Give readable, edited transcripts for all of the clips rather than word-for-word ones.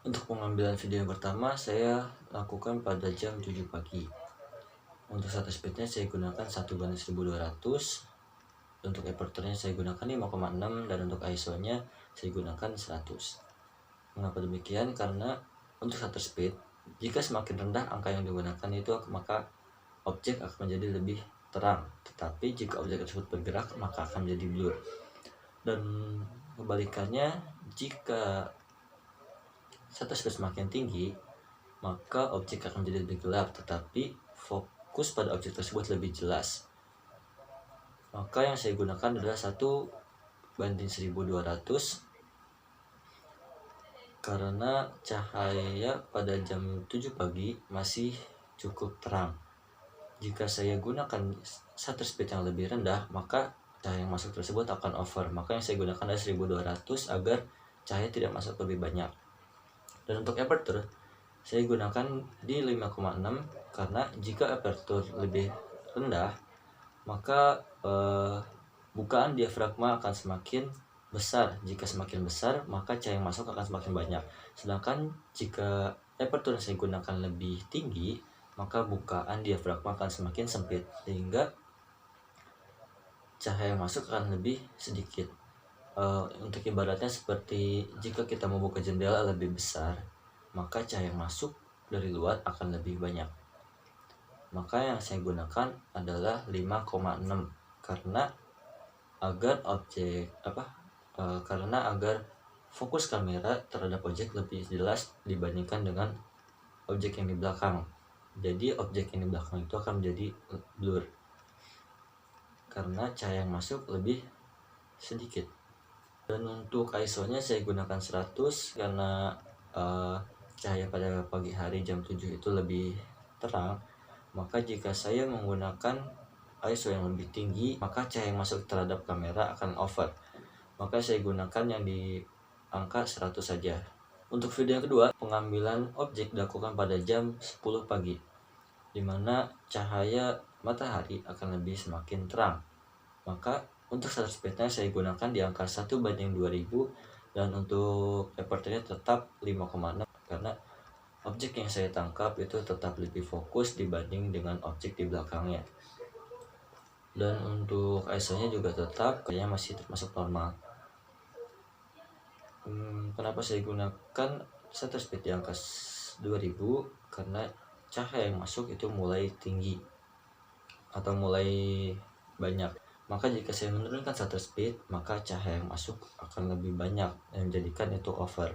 Untuk pengambilan video yang pertama saya lakukan pada jam 7 pagi. Untuk shutter speednya saya gunakan 1:1200. Untuk aperture-nya saya gunakan 5,6 dan untuk ISO-nya saya gunakan 100. Mengapa demikian? Karena untuk shutter speed, jika semakin rendah angka yang digunakan itu, maka objek akan menjadi lebih terang. Tetapi jika objek tersebut bergerak, maka akan menjadi blur. Dan kebalikannya, jika shutter speed semakin tinggi, maka objek akan menjadi lebih gelap, tetapi fokus pada objek tersebut lebih jelas. Maka yang saya gunakan adalah 1:1200, karena cahaya pada jam 7 pagi masih cukup terang. Jika saya gunakan shutter speed yang lebih rendah, maka cahaya yang masuk tersebut akan over. Maka yang saya gunakan adalah 1200 agar cahaya tidak masuk lebih banyak. Dan untuk aperture saya gunakan di 5,6 karena jika aperture lebih rendah, maka bukaan diafragma akan semakin besar. Jika semakin besar, maka cahaya yang masuk akan semakin banyak. Sedangkan jika aperture yang saya gunakan lebih tinggi, maka bukaan diafragma akan semakin sempit, sehingga cahaya yang masuk akan lebih sedikit. Untuk ibaratnya seperti jika kita membuka jendela lebih besar, maka cahaya yang masuk dari luar akan lebih banyak. Maka yang saya gunakan adalah 5,6 karena agar fokus kamera terhadap objek lebih jelas dibandingkan dengan objek yang di belakang. Jadi objek yang di belakang itu akan menjadi blur karena cahaya yang masuk lebih sedikit. Dan untuk ISO-nya saya gunakan 100 karena cahaya pada pagi hari jam 7 itu lebih terang. Maka jika saya menggunakan ISO yang lebih tinggi, maka cahaya yang masuk terhadap kamera akan over. Maka saya gunakan yang di angka 100 saja. Untuk video yang kedua, pengambilan objek dilakukan pada jam 10 pagi, dimana cahaya matahari akan lebih semakin terang. Maka untuk shutter speednya saya gunakan di angka 1:2000 dan untuk aperture-nya tetap 5,6 karena objek yang saya tangkap itu tetap lebih fokus dibanding dengan objek di belakangnya. Dan untuk ISO-nya juga tetap kayaknya masih termasuk normal. Kenapa saya gunakan shutter speed di angka 2000? Karena cahaya yang masuk itu mulai tinggi atau mulai banyak. Maka jika saya menurunkan shutter speed, maka cahaya yang masuk akan lebih banyak yang menjadikan itu over.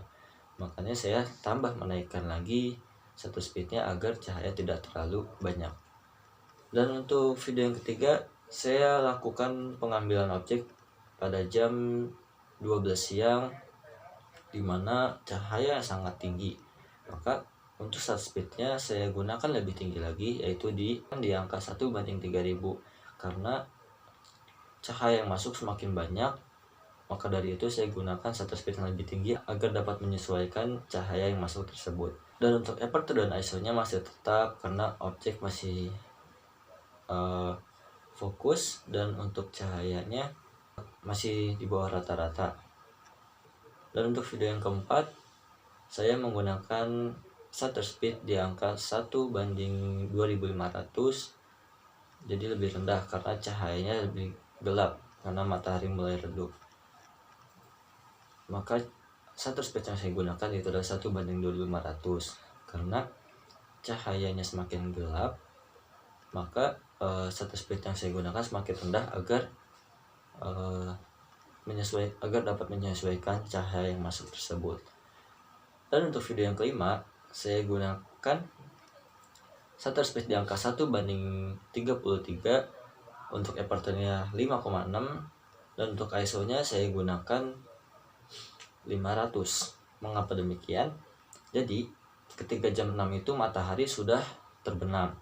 Makanya saya tambah menaikkan lagi shutter speednya agar cahaya tidak terlalu banyak. Dan untuk video yang ketiga, saya lakukan pengambilan objek pada jam 12 siang, dimana cahaya sangat tinggi. Maka untuk shutter speednya saya gunakan lebih tinggi lagi, yaitu di angka 1:3000 karena cahaya yang masuk semakin banyak. Maka dari itu saya gunakan shutter speed yang lebih tinggi agar dapat menyesuaikan cahaya yang masuk tersebut. Dan untuk aperture dan ISO-nya masih tetap karena objek masih fokus, dan untuk cahayanya masih di bawah rata-rata. Dan untuk video yang keempat, saya menggunakan shutter speed di angka 1:2500, jadi lebih rendah karena cahayanya lebih gelap karena matahari mulai redup. Maka shutter speed yang saya gunakan itu adalah 1:2500 karena cahayanya semakin gelap, maka shutter speed yang saya gunakan semakin rendah agar dapat menyesuaikan cahaya yang masuk tersebut. Dan untuk video yang kelima, saya gunakan shutter speed di angka 1:33, untuk aperture-nya 5,6 dan untuk ISO-nya saya gunakan 500. Mengapa demikian? Jadi ketika jam 6 itu matahari sudah terbenam,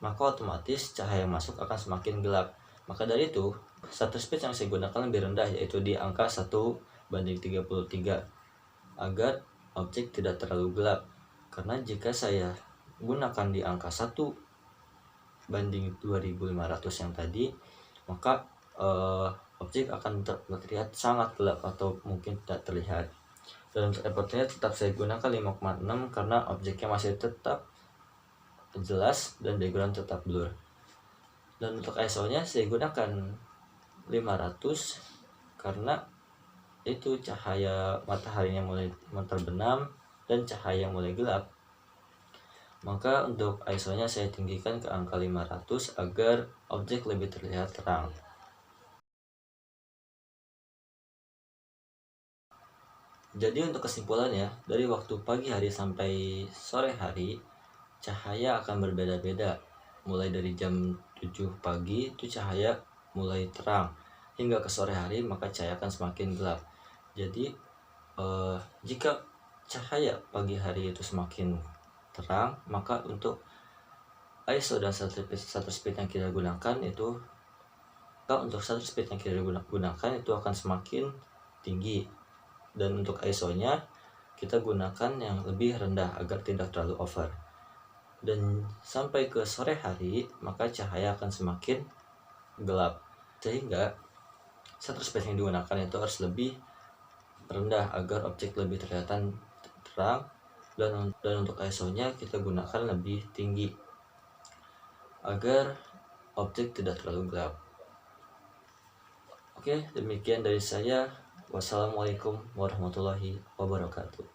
maka otomatis cahaya masuk akan semakin gelap. Maka dari itu shutter speed yang saya gunakan lebih rendah, yaitu di angka 1:33 agar objek tidak terlalu gelap. Karena jika saya gunakan di angka 1:2500 yang tadi, maka objek akan terlihat sangat gelap atau mungkin tidak terlihat. Dan untuk effortnya tetap saya gunakan 5,6 karena objeknya masih tetap jelas dan background tetap blur. Dan untuk ISO nya saya gunakan 500 karena itu cahaya mataharinya mulai terbenam dan cahaya mulai gelap. Maka untuk ISO nya saya tinggikan ke angka 500 agar objek lebih terlihat terang. Jadi untuk kesimpulannya, dari waktu pagi hari sampai sore hari, cahaya akan berbeda-beda. Mulai dari jam 7 pagi itu cahaya mulai terang, hingga ke sore hari maka cahaya akan semakin gelap. Jadi jika cahaya pagi hari itu semakin terang, maka untuk ISO dan shutter speed yang kita gunakan itu, untuk shutter speed yang kita gunakan itu akan semakin tinggi. Dan untuk ISO nya kita gunakan yang lebih rendah agar tidak terlalu over. Dan sampai ke sore hari maka cahaya akan semakin gelap, sehingga shutter speed yang digunakan itu harus lebih rendah agar objek lebih terlihat terang. Dan untuk ISO nya kita gunakan lebih tinggi agar objek tidak terlalu gelap. Oke, demikian dari saya. Wassalamualaikum warahmatullahi wabarakatuh.